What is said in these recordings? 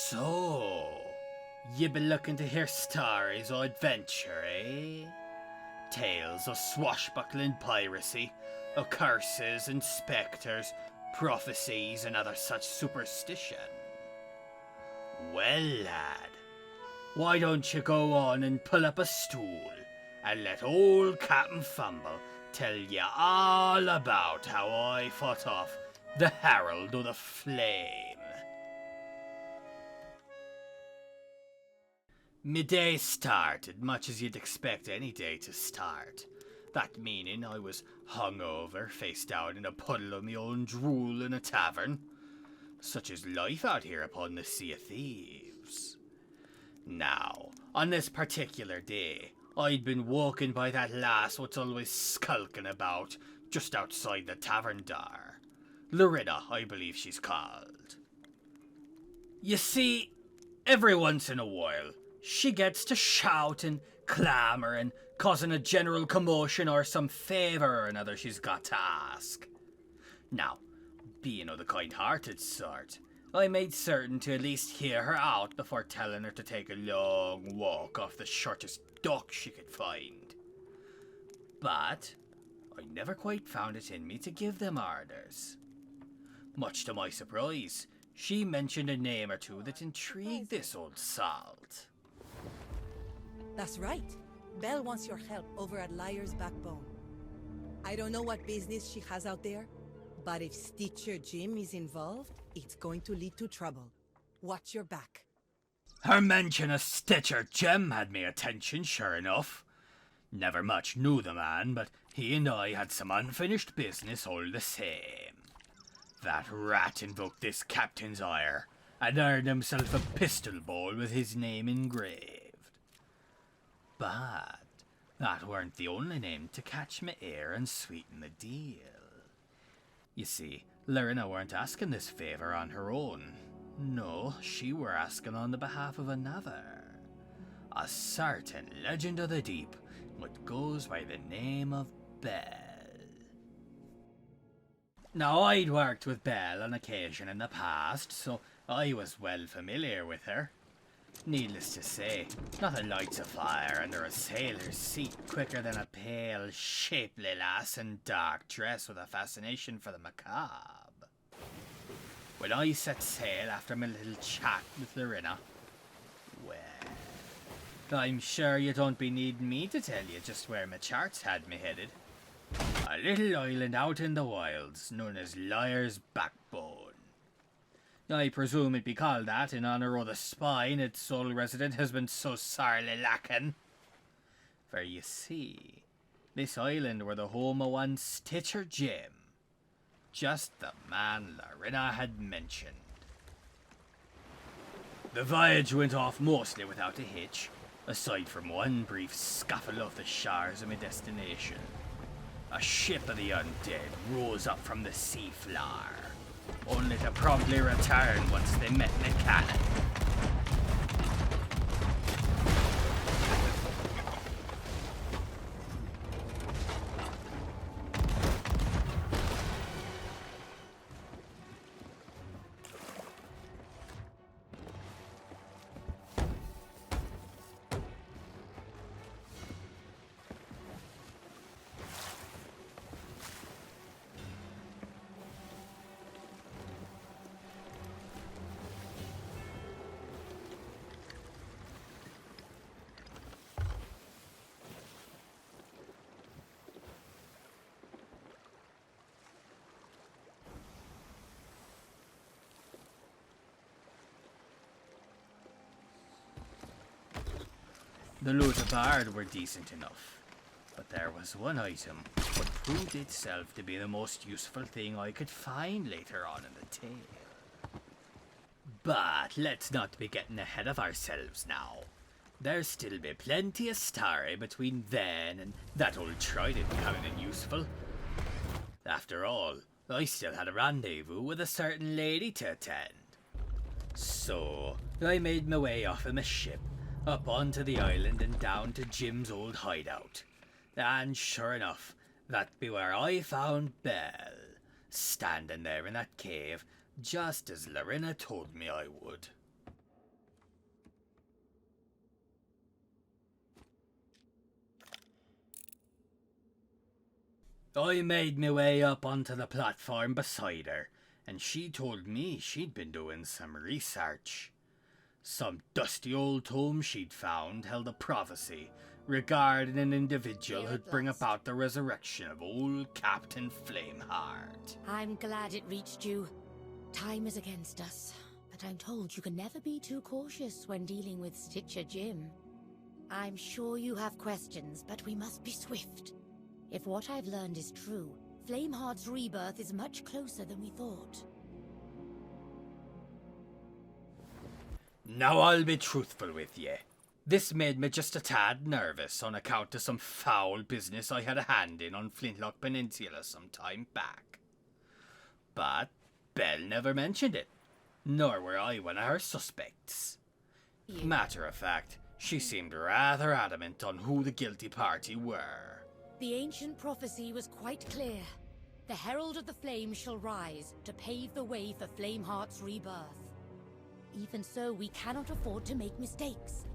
So, you been looking to hear stories of adventure, eh? Tales of swashbuckling piracy, of curses and spectres, prophecies and other such superstition. Well, lad, why don't you go on and pull up a stool and let old Captain Fumble tell you all about how I fought off the Herald of the Flame. My day started much as you'd expect any day to start. That meaning I was hungover, face down in a puddle of me own drool in a tavern. Such is life out here upon the Sea of Thieves. Now, on this particular day, I'd been woken by that lass what's always skulking about just outside the tavern door. Lorena, I believe she's called. You see, every once in a while, she gets to shouting, clamouring, causing a general commotion or some favour or another she's got to ask. Now, being of the kind-hearted sort, I made certain to at least hear her out before telling her to take a long walk off the shortest dock she could find. But I never quite found it in me to give them orders. Much to my surprise, she mentioned a name or two that intrigued this old salt. That's right. Belle wants your help over at Liar's Backbone. I don't know what business she has out there, but if Stitcher Jim is involved, it's going to lead to trouble. Watch your back. Her mention of Stitcher Jim had me attention, sure enough. Never much knew the man, but he and I had some unfinished business all the same. That rat invoked this captain's ire, and earned himself a pistol ball with his name engraved. But that weren't the only name to catch my ear and sweeten the deal. You see, Lorena weren't asking this favour on her own. No, she were asking on the behalf of another. A certain legend of the deep, what goes by the name of Belle. Now, I'd worked with Belle on occasion in the past, so I was well familiar with her. Needless to say, nothing lights a fire under a sailor's seat quicker than a pale, shapely lass in dark dress with a fascination for the macabre. When I set sail after my little chat with Lorena, well, I'm sure you don't be needing me to tell you just where my charts had me headed. A little island out in the wilds known as Liar's Backbone. I presume it be called that in honour of the spine its sole resident has been so sorely lacking. For you see, this island were the home of one Stitcher Jim. Just the man Lorena had mentioned. The voyage went off mostly without a hitch, aside from one brief scuffle off the shores of my destination. A ship of the undead rose up from the sea floor, only to promptly return once they met the cannon. The loot aboard were decent enough, but there was one item that proved itself to be the most useful thing I could find later on in the tale. But let's not be getting ahead of ourselves now. There'll still be plenty of story between then and that old trident becoming useful. After all, I still had a rendezvous with a certain lady to attend. So, I made my way off of my ship, up onto the island and down to Jim's old hideout. And sure enough, that be where I found Belle, standing there in that cave, just as Lorena told me I would. I made my way up onto the platform beside her, and she told me she'd been doing some research. Some dusty old tome she'd found held a prophecy regarding an individual who'd bring about the resurrection of old Captain Flameheart. I'm glad it reached you. Time is against us, but I'm told you can never be too cautious when dealing with Stitcher Jim. I'm sure you have questions, but we must be swift. If what I've learned is true, Flameheart's rebirth is much closer than we thought. Now I'll be truthful with ye. This made me just a tad nervous on account of some foul business I had a hand in on Flintlock Peninsula some time back. But Belle never mentioned it, nor were I one of her suspects. Matter of fact, she seemed rather adamant on who the guilty party were. The ancient prophecy was quite clear. The Herald of the Flame shall rise to pave the way for Flameheart's rebirth. Even so, we cannot afford to make mistakes.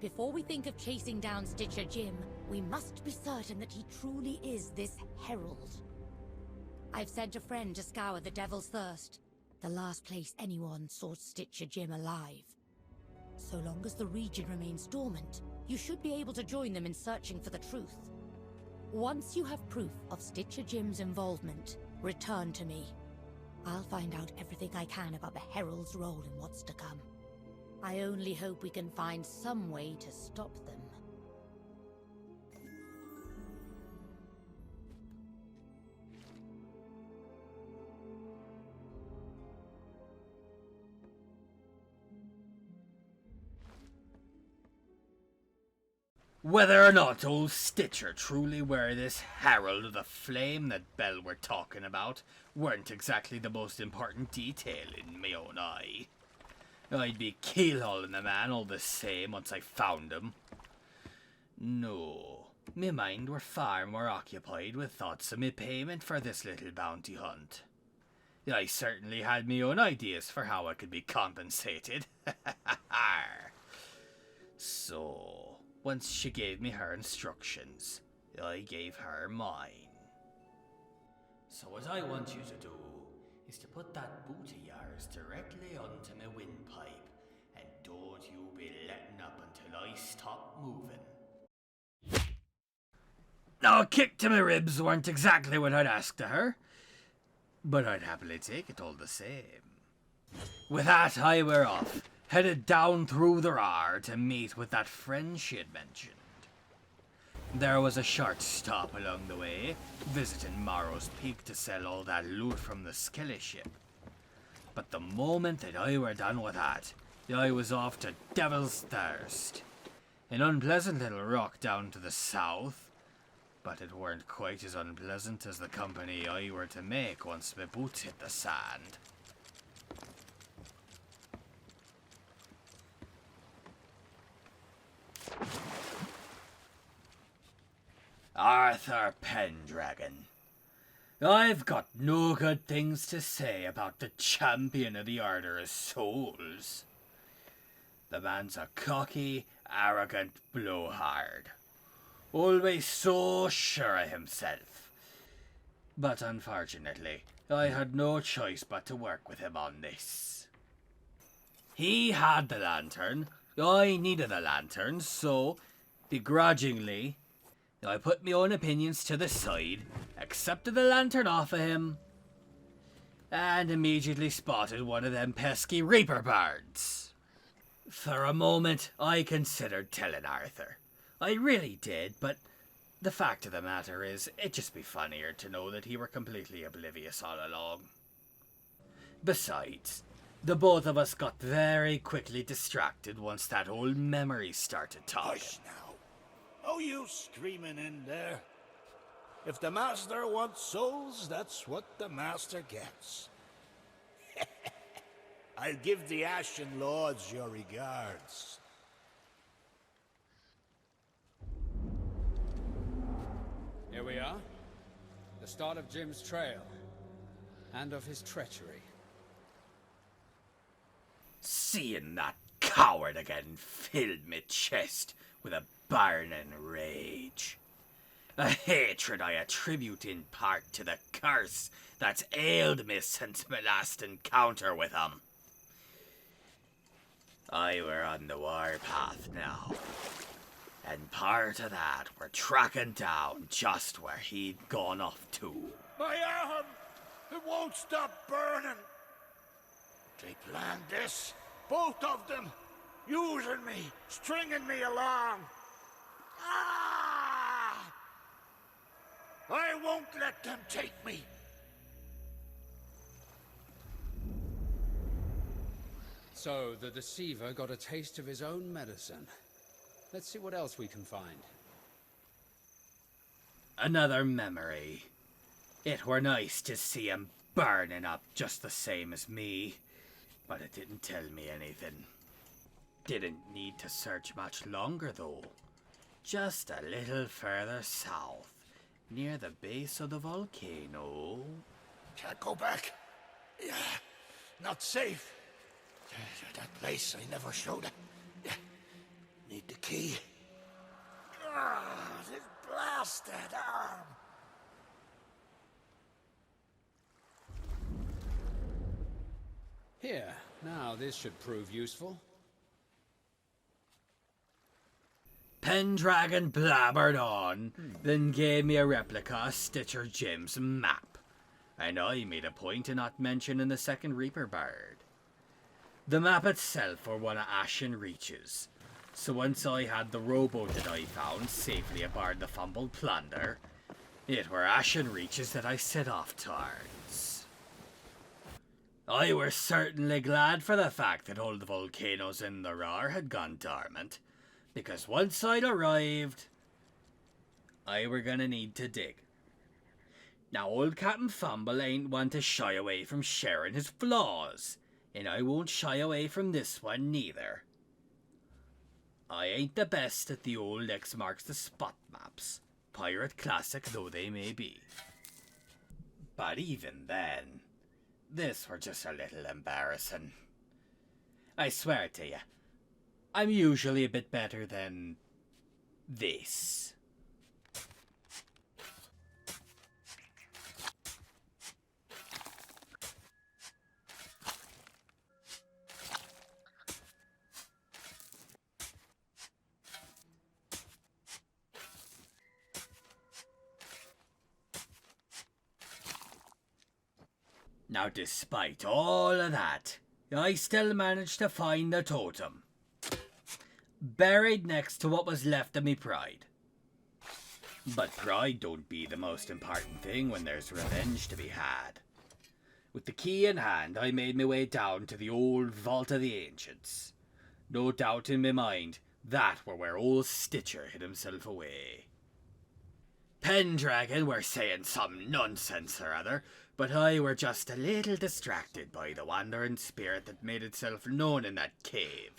Before we think of chasing down Stitcher Jim, we must be certain that he truly is this Herald. I've sent a friend to scour the Devil's Thirst, the last place anyone saw Stitcher Jim alive. So long as the region remains dormant, you should be able to join them in searching for the truth. Once you have proof of Stitcher Jim's involvement, return to me. I'll find out everything I can about the Herald's role in what's to come. I only hope we can find some way to stop them. Whether or not old Stitcher truly were this Herald of the Flame that Belle were talking about weren't exactly the most important detail in my own eye. I'd be keelhauling the man all the same once I found him. No, my mind were far more occupied with thoughts of my payment for this little bounty hunt. I certainly had my own ideas for how I could be compensated. So, once she gave me her instructions, I gave her mine. So what I want you to do is to put that boot of yours directly onto my windpipe, and don't you be letting up until I stop moving. Now, a kick to my ribs weren't exactly what I'd asked of her, but I'd happily take it all the same. With that, I were off, headed down through the Rar to meet with that friend she had mentioned. There was a short stop along the way, visiting Morrow's Peak to sell all that loot from the Skelly ship. But the moment that I were done with that, I was off to Devil's Thirst, an unpleasant little rock down to the south, but it weren't quite as unpleasant as the company I were to make once my boots hit the sand. Arthur Pendragon. I've got no good things to say about the champion of the Order of Souls. The man's a cocky, arrogant blowhard, always so sure of himself. But unfortunately, I had no choice but to work with him on this. He had the lantern, I needed the lantern, so, begrudgingly, I put my own opinions to the side, accepted the lantern off of him, and immediately spotted one of them pesky Reaper birds. For a moment, I considered telling Arthur. I really did, but the fact of the matter is, it'd just be funnier to know that he were completely oblivious all along. Besides, the both of us got very quickly distracted once that old memory started talking. Hush now. Oh, you screaming in there. If the Master wants souls, that's what the Master gets. I'll give the Ashen Lords your regards. Here we are. The start of Jim's trail. And of his treachery. Seeing that coward again filled me chest with a burning rage. A hatred I attribute in part to the curse that's ailed me since my last encounter with him. I were on the warpath now, and part of that were tracking down just where he'd gone off to. My arm! It won't stop burning! They planned this, both of them, using me, stringing me along. Ah! I won't let them take me. So the deceiver got a taste of his own medicine. Let's see what else we can find. Another memory. It were nice to see him burning up just the same as me, but it didn't tell me anything. Didn't need to search much longer though. Just a little further south, near the base of the volcano. Can't go back. Yeah, not safe. That place I never showed it. Need the key. This blasted arm. Here, now this should prove useful. Pendragon blabbered on, then gave me a replica of Stitcher Jim's map, and I made a point of not mentioning the second Reaper bird. The map itself were one of Ashen Reaches, so once I had the rowboat that I found safely aboard the Fumble plunder, it were Ashen Reaches that I set off towards. I were certainly glad for the fact that all the volcanoes in the Roar had gone dormant, because once I'd arrived, I were gonna need to dig. Now old Captain Fumble ain't one to shy away from sharing his flaws, and I won't shy away from this one neither. I ain't the best at the old X marks the spot maps, pirate classic though they may be. But even then, this were just a little embarrassing. I swear to you, I'm usually a bit better than this. Now, despite all of that, I still managed to find the totem, buried next to what was left of me pride. But pride don't be the most important thing when there's revenge to be had. With the key in hand, I made my way down to the old Vault of the Ancients. No doubt in my mind, that were where old Stitcher hid himself away. Pendragon were saying some nonsense or other, but I were just a little distracted by the wandering spirit that made itself known in that cave.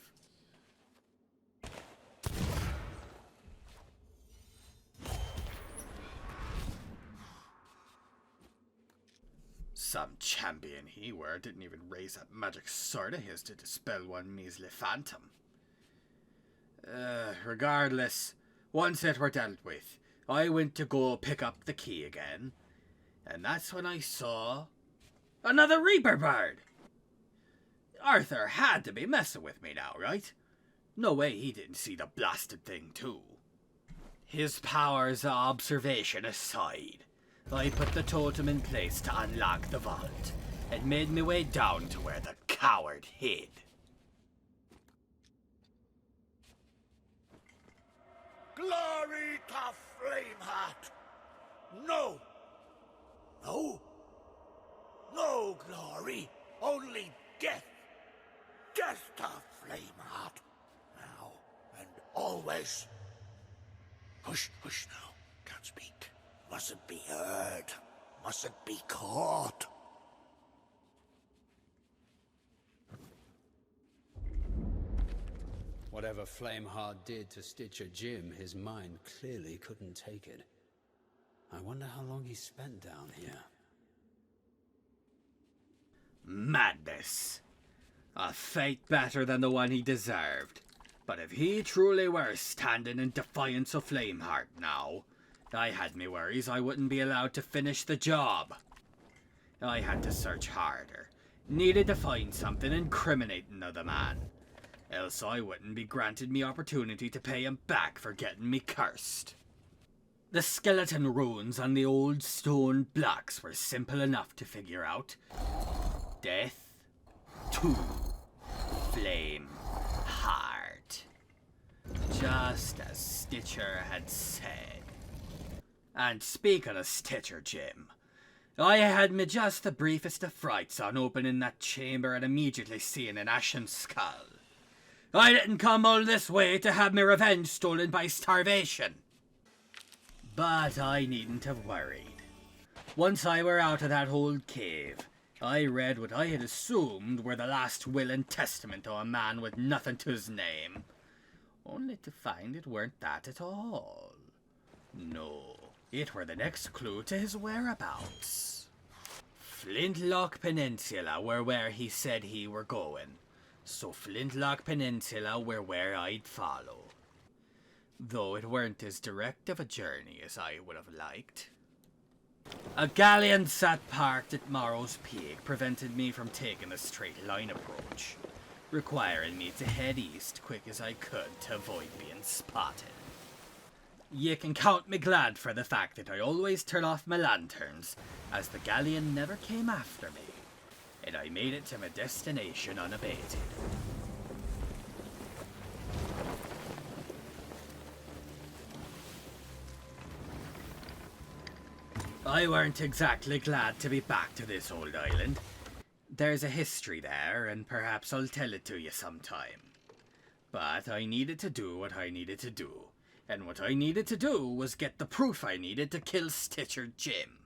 Some champion he were didn't even raise that magic sword of his to dispel one measly phantom. Regardless, once it were dealt with, I went to go pick up the key again, and that's when I saw another Reaper bird. Arthur had to be messing with me now, right? No way he didn't see the blasted thing too. His powers of observation aside, I put the totem in place to unlock the vault, and made my way down to where the coward hid. Glory to Flameheart! No! No? No glory, only death! Death to Flameheart! Now and always. Hush, hush now. Can't speak. Mustn't be heard. Mustn't be caught. Whatever Flameheart did to Stitcher Jim, his mind clearly couldn't take it. I wonder how long he spent down here. Madness. A fate better than the one he deserved. But if he truly were standing in defiance of Flameheart now, I had me worries I wouldn't be allowed to finish the job. I had to search harder. Needed to find something incriminating of the man. Else I wouldn't be granted me opportunity to pay him back for getting me cursed. The skeleton runes on the old stone blocks were simple enough to figure out. Death to Flame Heart. Just as Stitcher had said. And speaking of Stitcher, Jim, I had me just the briefest of frights on opening that chamber and immediately seeing an ashen skull. I didn't come all this way to have my revenge stolen by starvation. But I needn't have worried. Once I were out of that old cave, I read what I had assumed were the last will and testament of a man with nothing to his name, only to find it weren't that at all. No, it were the next clue to his whereabouts. Flintlock Peninsula were where he said he were going, so Flintlock Peninsula were where I'd follow. Though it weren't as direct of a journey as I would have liked. A galleon sat parked at Morrow's Peak prevented me from taking a straight line approach, requiring me to head east quick as I could to avoid being spotted. Ye can count me glad for the fact that I always turn off my lanterns, as the galleon never came after me, and I made it to my destination unabated. I weren't exactly glad to be back to this old island. There's a history there, and perhaps I'll tell it to you sometime. But I needed to do what I needed to do, and what I needed to do was get the proof I needed to kill Stitcher Jim.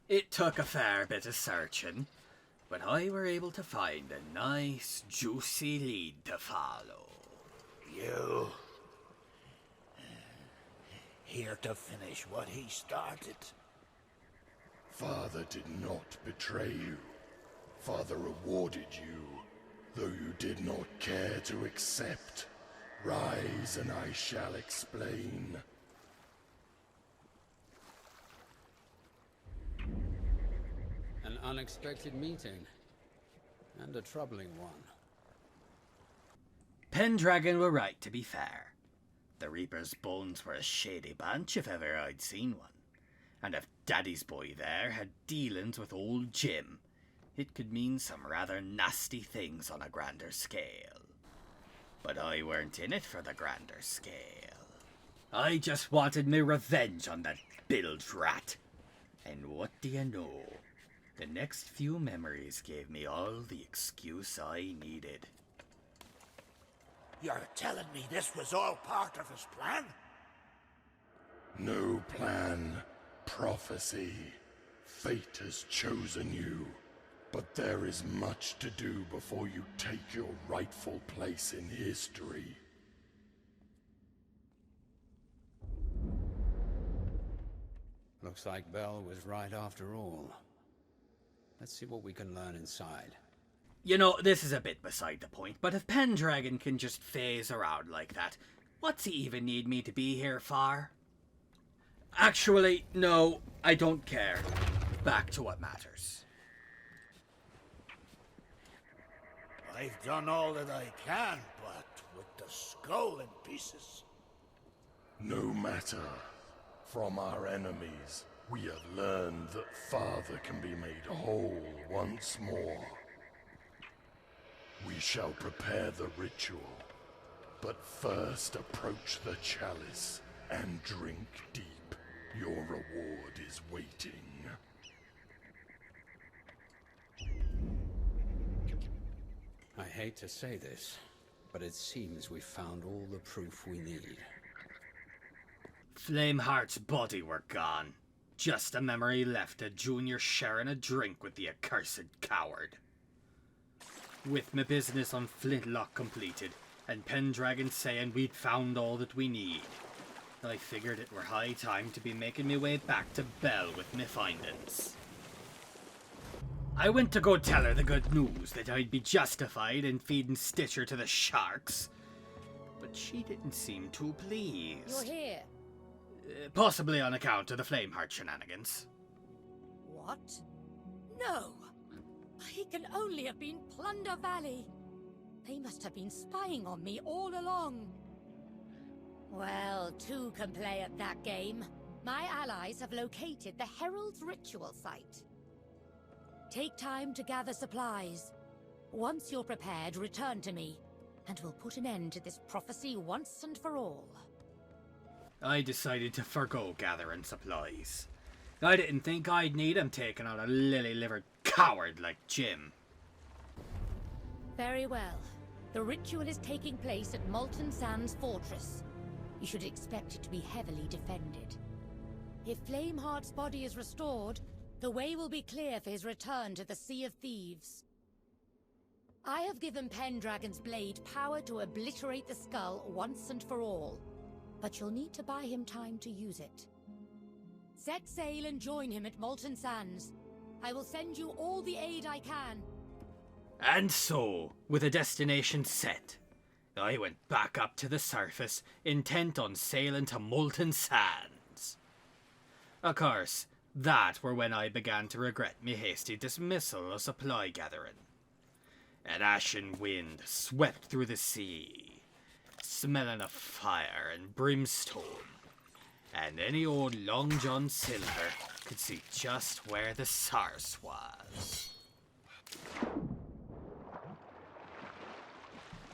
It took a fair bit of searching, but I were able to find a nice, juicy lead to follow. You... here to finish what he started? Father did not betray you. Father rewarded you, though you did not care to accept. Rise and I shall explain. An unexpected meeting, and a troubling one. Pendragon were right, to be fair. The Reaper's bones were a shady bunch if ever I'd seen one. And if Daddy's boy there had dealings with old Jim, it could mean some rather nasty things on a grander scale. But I weren't in it for the grander scale. I just wanted me revenge on that bilge rat. And what do you know? The next few memories gave me all the excuse I needed. You're telling me this was all part of his plan? No plan, prophecy. Fate has chosen you. But there is much to do before you take your rightful place in history. Looks like Bell was right after all. Let's see what we can learn inside. You know, this is a bit beside the point, but if Pendragon can just phase around like that, what's he even need me to be here for? Actually, no, I don't care. Back to what matters. I've done all that I can, but with the skull in pieces. No matter. From our enemies, we have learned that Father can be made whole once more. We shall prepare the ritual, but first approach the chalice and drink deep. Your reward is waiting. I hate to say this, but it seems we found all the proof we need. Flameheart's body were gone. Just a memory left of Junior sharing a drink with the accursed coward. With my business on Flintlock completed, and Pendragon saying we'd found all that we need, I figured it were high time to be making me way back to Bell with me findings. I went to go tell her the good news that I'd be justified in feeding Stitcher to the sharks, but she didn't seem too pleased. You're here. Possibly on account of the Flameheart shenanigans. What? No! He can only have been Plunder Valley. They must have been spying on me all along. Well, two can play at that game. My allies have located the Herald's ritual site. Take time to gather supplies. Once you're prepared, return to me, and we'll put an end to this prophecy once and for all. I decided to forgo gathering supplies. I didn't think I'd need 'em taking on a lily-livered coward like Jim. Very well. The ritual is taking place at Molten Sands Fortress. You should expect it to be heavily defended. If Flameheart's body is restored, the way will be clear for his return to the Sea of Thieves. I have given Pendragon's blade power to obliterate the skull once and for all, but you'll need to buy him time to use it. Set sail and join him at Molten Sands. I will send you all the aid I can. And so, with a destination set, I went back up to the surface, intent on sailing to Molten Sands. Of course, that were when I began to regret me hasty dismissal of supply gathering. An ashen wind swept through the sea, smelling of fire and brimstone, and any old Long John Silver could see just where the source was.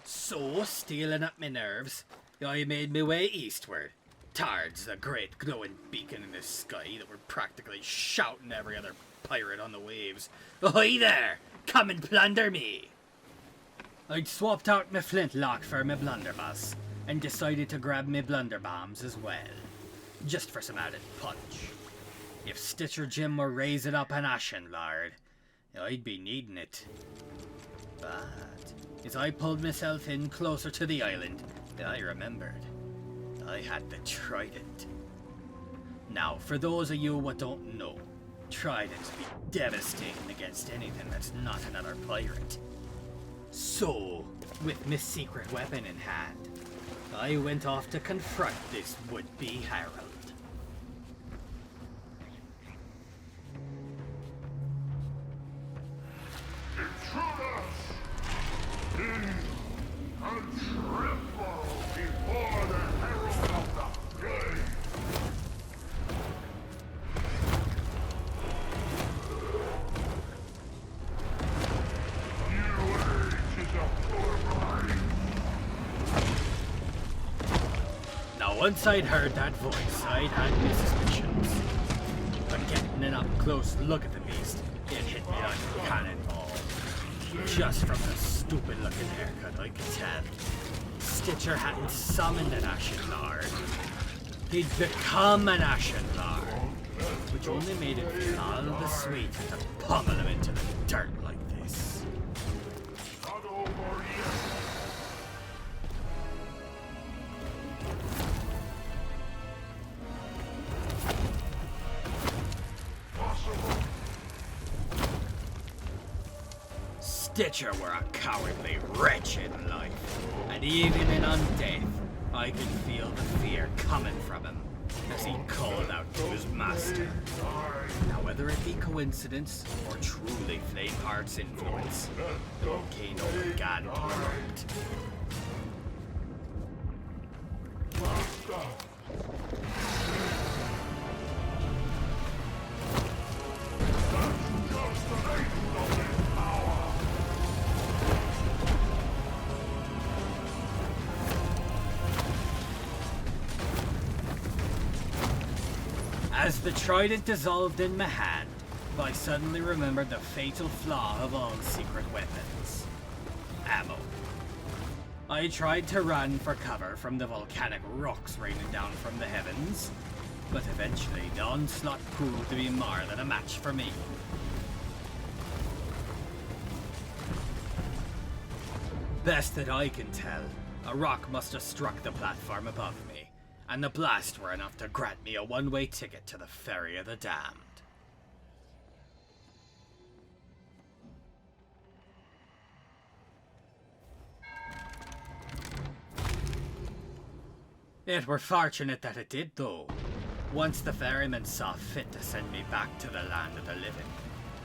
So, stealing up my nerves, I made my way eastward, towards the great glowing beacon in the sky that were practically shouting at every other pirate on the waves, "Ahoy there! Come and plunder me!" I'd swapped out my flintlock for my blunderbuss, and decided to grab my blunderbombs as well, just for some added punch. If Stitcher Jim were raising up an ashen lard, I'd be needing it. But as I pulled myself in closer to the island, I remembered I had the trident. Now, for those of you what don't know, tridents be devastating against anything that's not another pirate. So, with my secret weapon in hand, I went off to confront this would-be Herald. Intruders! And tremble before the Herald of the Flame! New age is a mind. Now, once I'd heard that voice, I'd had my suspicions. But getting an up-close look at the beast, it hit me like a cannonball. Just from the stupid-looking haircut, I could tell Stitcher hadn't summoned an Ashen Lord. He'd become an Ashen Lord, which only made it feel all the sweeter to pummel him into the dirt like this. Not over yet. Possible. Stitcher were a cowardly wretch in life, and even in undeath, I could feel the fear coming from him as he called out to his master. Now, whether it be coincidence or truly Flameheart's influence, the volcano began to erupt. As the trident dissolved in my hand, I suddenly remembered the fatal flaw of all secret weapons: ammo. I tried to run for cover from the volcanic rocks raining down from the heavens, but eventually the onslaught proved to be more than a match for me. Best that I can tell, a rock must have struck the platform above me, and the blast were enough to grant me a one-way ticket to the Ferry of the Damned. It were fortunate that it did, though, Once the ferryman saw fit to send me back to the land of the living,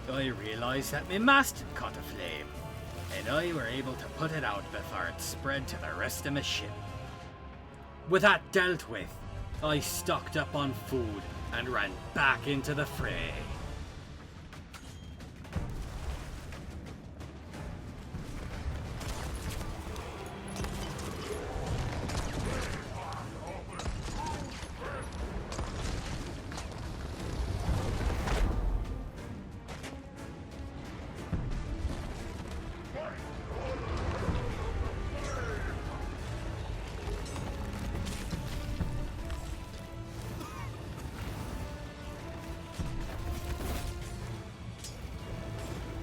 I realised that my mast had caught aflame, and I were able to put it out before it spread to the rest of my ship. With that dealt with, I stocked up on food and ran back into the fray.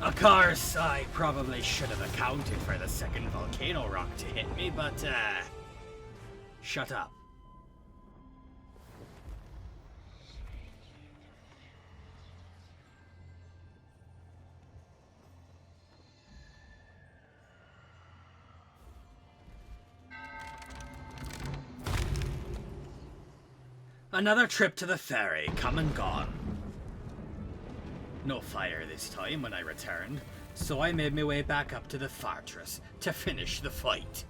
Of course, I probably should have accounted for the second volcano rock to hit me, but, shut up. Another trip to the ferry, come and gone. No fire this time when I returned, so I made my way back up to the fortress to finish the fight.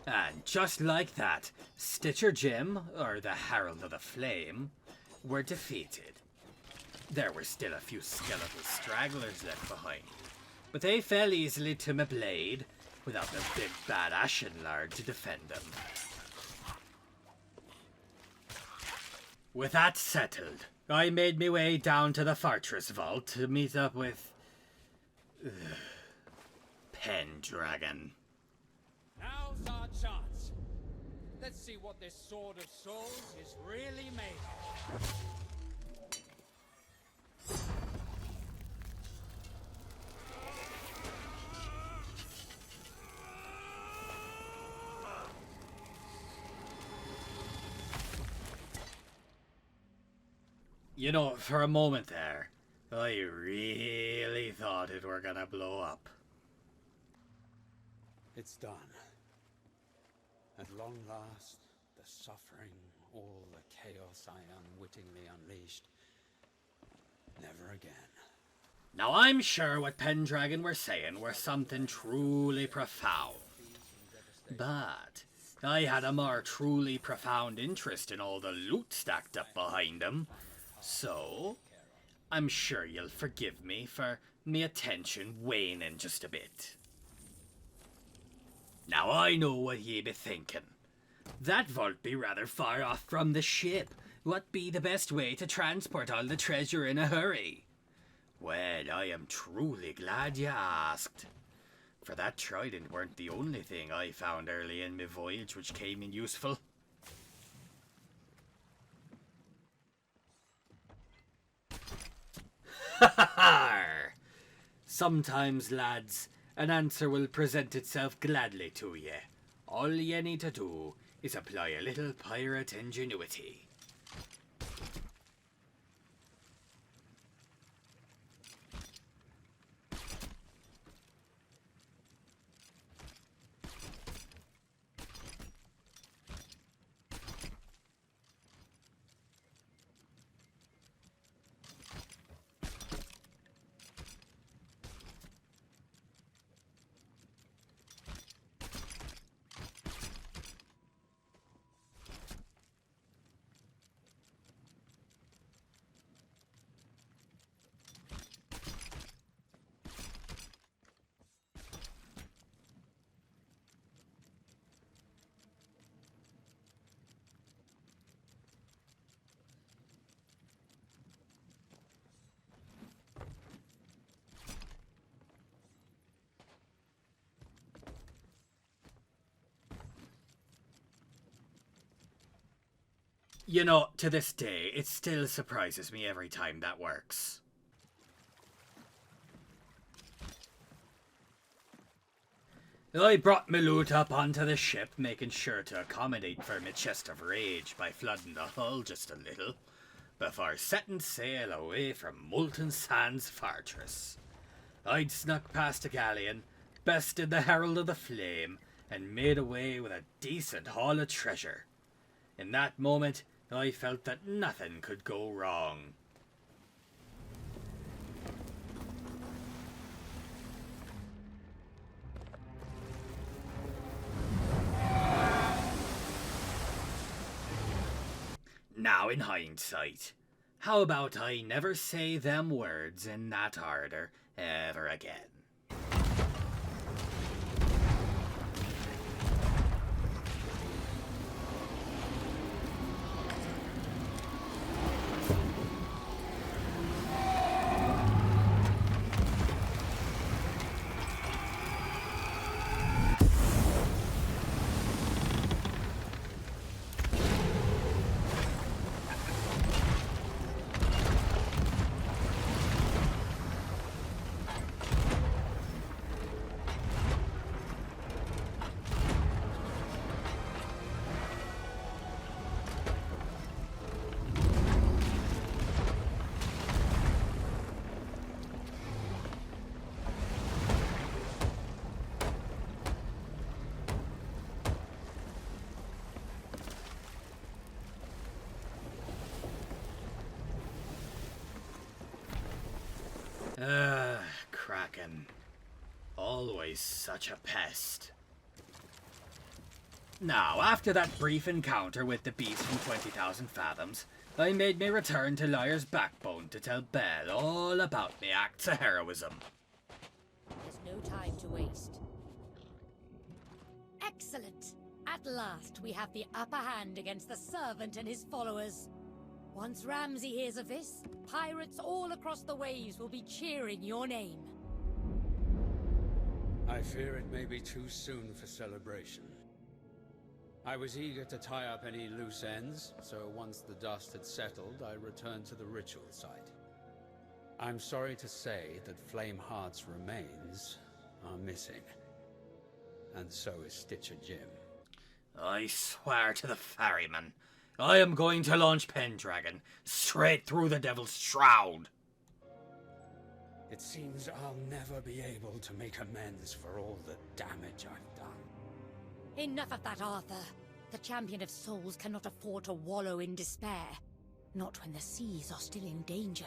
And just like that, Stitcher Jim, or the Herald of the Flame, were defeated. There were still a few skeletal stragglers left behind, but they fell easily to my blade, without the big bad Ashen Lord to defend them. With that settled, I made my way down to the fortress vault to meet up with... Pendragon. Now's our chance. Let's see what this Sword of Souls is really made of. You know, for a moment there, I really thought it were gonna blow up. It's done. At long last, the suffering, all the chaos I unwittingly unleashed. Never again. Now I'm sure what Pendragon were saying were something truly profound. But I had a more truly profound interest in all the loot stacked up behind him. So, I'm sure you'll forgive me for me attention waning just a bit. Now I know what ye be thinking. That vault be rather far off from the ship. What be the best way to transport all the treasure in a hurry? Well, I am truly glad you asked. For that trident weren't the only thing I found early in my voyage which came in useful. Sometimes, lads, an answer will present itself gladly to ye. All ye need to do is apply a little pirate ingenuity. You know, to this day, it still surprises me every time that works. I brought my loot up onto the ship, making sure to accommodate for my chest of rage by flooding the hull just a little, before setting sail away from Molten Sands Fortress. I'd snuck past a galleon, bested the Herald of the Flame, and made away with a decent haul of treasure. In that moment, I felt that nothing could go wrong. Now, in hindsight, how about I never say them words in that order ever again? Kraken. Always such a pest. Now, after that brief encounter with the beast from 20,000 Fathoms, I made me return to Liar's Backbone to tell Belle all about me acts of heroism. There's no time to waste. Excellent! At last, we have the upper hand against the Servant and his followers. Once Ramsay hears of this, pirates all across the waves will be cheering your name. I fear it may be too soon for celebration. I was eager to tie up any loose ends, so once the dust had settled, I returned to the ritual site. I'm sorry to say that Flameheart's remains are missing. And so is Stitcher Jim. I swear to the ferryman, I am going to launch Pendragon straight through the Devil's Shroud. It seems I'll never be able to make amends for all the damage I've done. Enough of that, Arthur. The Champion of Souls cannot afford to wallow in despair. Not when the seas are still in danger.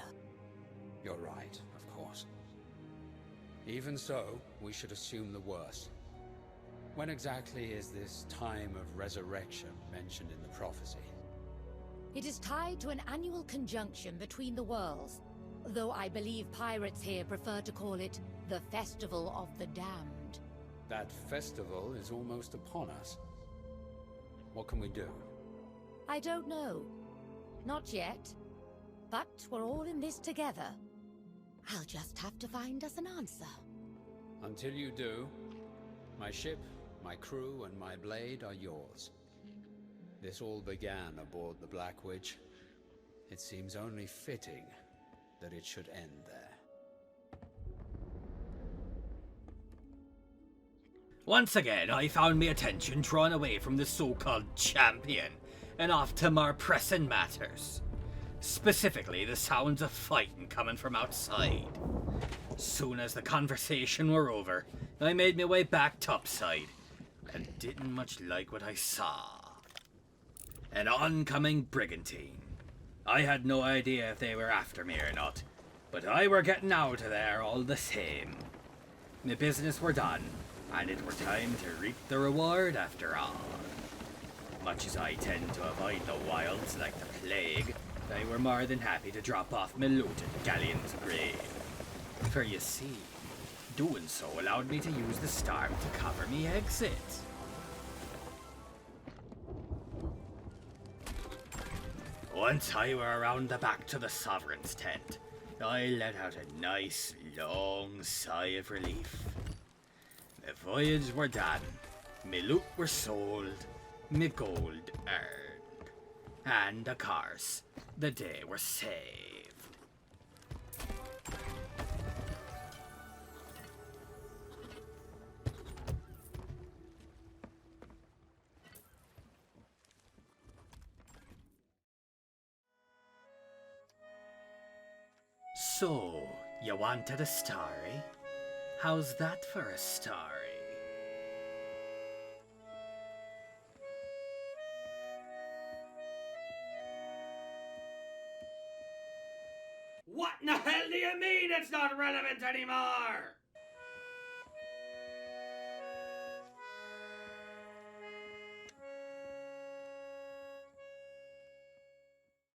You're right, of course. Even so, we should assume the worst. When exactly is this time of resurrection mentioned in the prophecy? It is tied to an annual conjunction between the worlds, though I believe pirates here prefer to call it the Festival of the Damned. That festival is almost upon us. What can we do? I don't know. Not yet. But we're all in this together. I'll just have to find us an answer. Until you do, my ship, my crew, and my blade are yours. This all began aboard the Black Witch. It seems only fitting that it should end there. Once again, I found my attention drawn away from the so-called champion and off to more pressing matters. Specifically, the sounds of fighting coming from outside. Soon as the conversation were over, I made my way back topside and didn't much like what I saw. An oncoming brigantine. I had no idea if they were after me or not, but I were getting out of there all the same. My business were done, and it were time to reap the reward after all. Much as I tend to avoid the wilds like the plague, I were more than happy to drop off my loot at Galleon's grave. For you see, doing so allowed me to use the storm to cover me exit. Once I were around the back to the Sovereign's tent, I let out a nice, long sigh of relief. The voyage were done, me loot were sold, me gold earned. And of course, the day we're saved. So, you wanted a story? How's that for a story? What in the hell do you mean it's not relevant anymore?